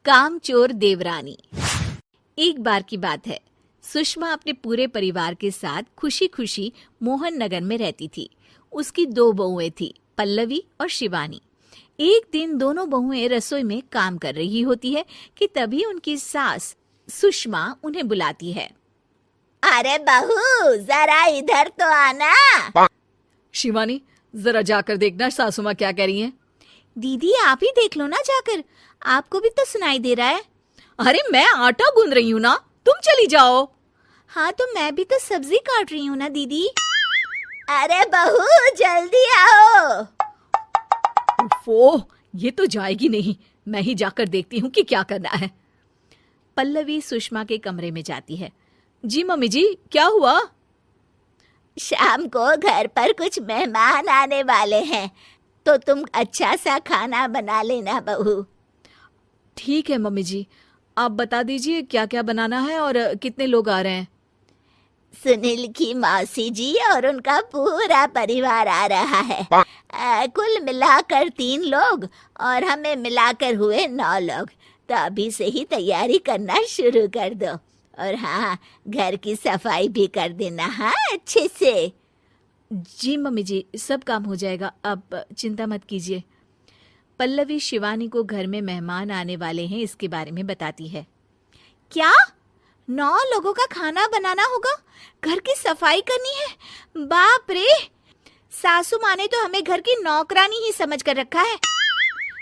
कामचोर देवरानी। एक बार की बात है, सुषमा अपने पूरे परिवार के साथ खुशी खुशी मोहन नगर में रहती थी। उसकी 2 बहुएं थी, पल्लवी और शिवानी। एक दिन दोनों बहुएं रसोई में काम कर रही होती है कि तभी उनकी सास सुषमा उन्हें बुलाती है। अरे बहू, जरा इधर तो आना। शिवानी, जरा जाकर देखना सासू माँ क्या कह रही हैं। दीदी आप ही देख लो ना जाकर, आपको भी तो सुनाई दे रहा है। अरे मैं आटा गूंद रही हूँ ना, तुम चली जाओ। हाँ तो मैं भी तो सब्जी काट रही हूँ ना दीदी। अरे बहू जल्दी आओ। ओह, ये तो जाएगी नहीं। मैं ही जाकर देखती हूँ कि क्या करना है। पल्लवी सुषमा के कमरे में जाती है। जी मम्मी जी, क्या हुआ? शाम को घर पर कुछ मेहमान आने वाले हैं, तो तुम अच्छा सा खाना बना लेना बहू। ठीक है मम्मी जी, आप बता दीजिए क्या क्या बनाना है और कितने लोग आ रहे हैं। सुनील की मौसी जी और उनका पूरा परिवार आ रहा है। कुल मिलाकर 3 लोग और हमें मिलाकर हुए 9 लोग। तो अभी से ही तैयारी करना शुरू कर दो। और हाँ, घर की सफाई भी कर देना, हाँ अच्छे से। जी मम्मी जी, सब काम हो जाएगा, आप चिंता मत कीजिए। पल्लवी शिवानी को घर में मेहमान आने वाले हैं इसके बारे में बताती है। क्या 9 लोगों का खाना बनाना होगा, घर की सफाई करनी है? बाप रे, सासू माँ ने तो हमें घर की नौकरानी ही समझ कर रखा है।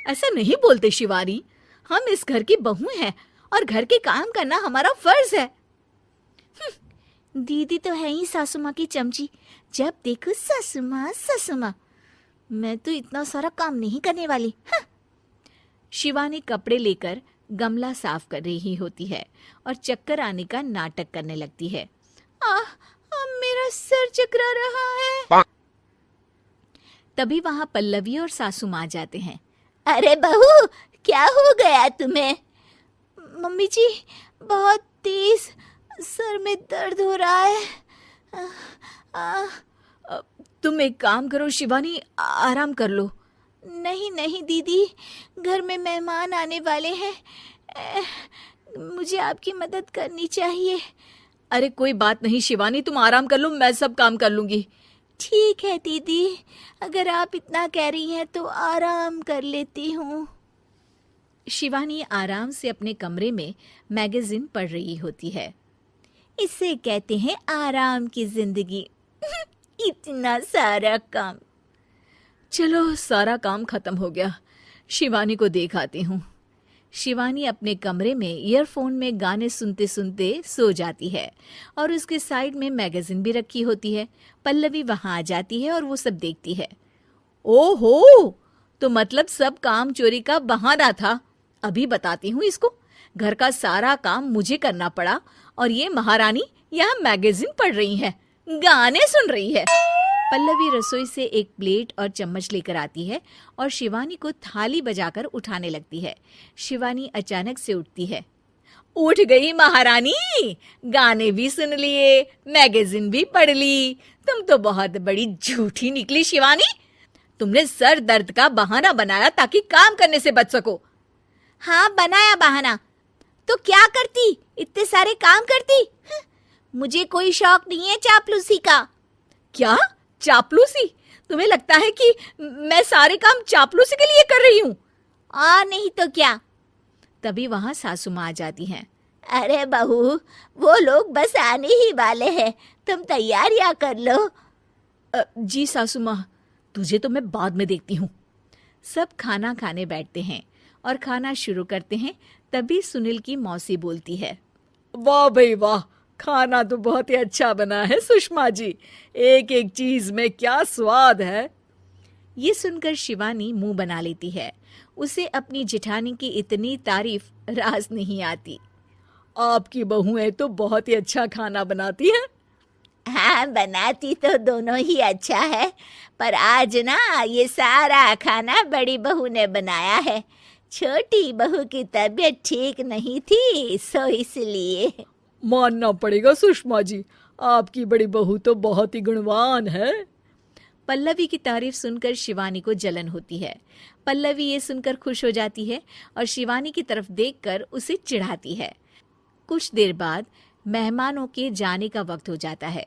ऐसा नहीं बोलते शिवानी, हम इस घर की बहू हैं और घर के काम करना हमारा फर्ज है। दीदी तो है ही सासू माँ की चमची, जब देखो सासू माँ सासू माँ। मैं तो इतना सारा काम नहीं करने वाली। शिवानी कपड़े लेकर गमला साफ कर रही होती है और चक्कर आने का नाटक करने लगती है। मेरा सर चकरा रहा है। तभी वहां पल्लवी और सासू माँ जाते हैं। अरे बहू, क्या हो गया तुम्हें? मम्मी जी, बहुत तेज सर में दर्द हो रहा है। तुम एक काम करो शिवानी, आराम कर लो। नहीं नहीं दीदी, घर में मेहमान आने वाले हैं, मुझे आपकी मदद करनी चाहिए। अरे कोई बात नहीं शिवानी, तुम आराम कर लो, मैं सब काम कर लूंगी। ठीक है दीदी, अगर आप इतना कह रही हैं तो आराम कर लेती हूँ। शिवानी आराम से अपने कमरे में मैगजीन पढ़ रही होती है। इसे कहते हैं आराम की जिंदगी। इतना सारा काम। चलो सारा काम खत्म हो गया, शिवानी को देख आती हूँ। शिवानी अपने कमरे में ईयरफोन में गाने सुनते सुनते सो जाती है और उसके साइड में मैगजीन भी रखी होती है। पल्लवी वहां आ जाती है और वो सब देखती है। ओहो, तो मतलब सब काम चोरी का बहाना था। अभी बताती हूँ इसको। घर का सारा काम मुझे करना पड़ा और ये महारानी यहाँ मैगजीन पढ़ रही है, गाने सुन रही है। पल्लवी रसोई से एक प्लेट और चम्मच लेकर आती है और शिवानी को थाली बजाकर उठाने लगती है। शिवानी अचानक से उठती है। उठ गई महारानी, गाने भी सुन लिए, मैगजीन भी पढ़ ली। तुम तो बहुत बड़ी झूठी निकली शिवानी। तुमने सर दर्द का बहाना बनाया ताकि काम करने से बच सको। हाँ बनाया बहाना, तो क्या करती, इतने सारे काम करती। मुझे कोई शौक नहीं है चापलूसी का। क्या चापलूसी? तुम्हें लगता है कि मैं सारे काम चापलूसी के लिए कर रही हूँ? नहीं तो क्या। तभी वहां सासू माँ आ जाती हैं। अरे बहू, वो लोग बस आने ही वाले हैं, तुम तैयारियां कर लो। जी सासू माँ, तुझे तो मैं बाद में देखती हूँ। सब खाना खाने बैठते हैं और खाना शुरू करते हैं। तभी सुनील की मौसी बोलती है। वाह भाई वाह, खाना तो बहुत ही अच्छा बना है सुषमा जी, एक एक चीज में क्या स्वाद है। ये सुनकर शिवानी मुंह बना लेती है। उसे अपनी जेठानी की इतनी तारीफ रास नहीं आती। आपकी बहुएं तो बहुत ही अच्छा खाना बनाती हैं। हाँ बनाती तो दोनों ही अच्छा है, पर आज ना ये सारा खाना बड़ी बहू ने बनाया है। छोटी बहू की तबीयत ठीक नहीं थी, सो इसलिए। मानना पड़ेगा सुषमा जी, आपकी बड़ी बहू तो बहुत ही गुणवान है। पल्लवी की तारीफ सुनकर शिवानी को जलन होती है। पल्लवी ये सुनकर खुश हो जाती है और शिवानी की तरफ देखकर उसे चिढ़ाती है। कुछ देर बाद मेहमानों के जाने का वक्त हो जाता है।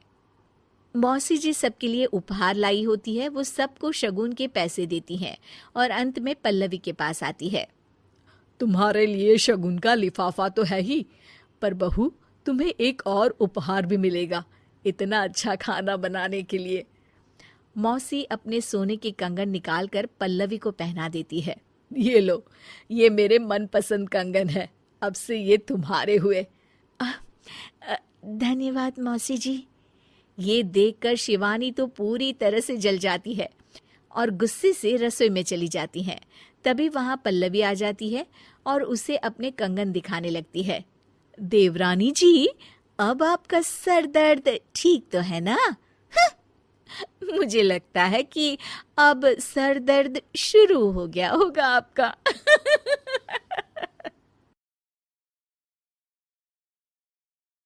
मौसी जी सबके लिए उपहार लाई होती है। वो सबको शगुन के पैसे देती हैं और अंत में पल्लवी के पास आती है। तुम्हारे लिए शगुन का लिफाफा तो है ही, पर बहू तुम्हें एक और उपहार भी मिलेगा इतना अच्छा खाना बनाने के लिए। मौसी अपने सोने के कंगन निकालकर पल्लवी को पहना देती है। ये लो, ये मेरे मनपसंद कंगन है, अब से ये तुम्हारे हुए। धन्यवाद मौसी जी। ये देखकर शिवानी तो पूरी तरह से जल जाती है और गुस्से से रसोई में चली जाती है। तभी वहां पल्लवी आ जाती है और उसे अपने कंगन दिखाने लगती है। देवरानी जी, अब आपका सर दर्द ठीक तो है ना? मुझे लगता है कि अब सर दर्द शुरू हो गया होगा आपका।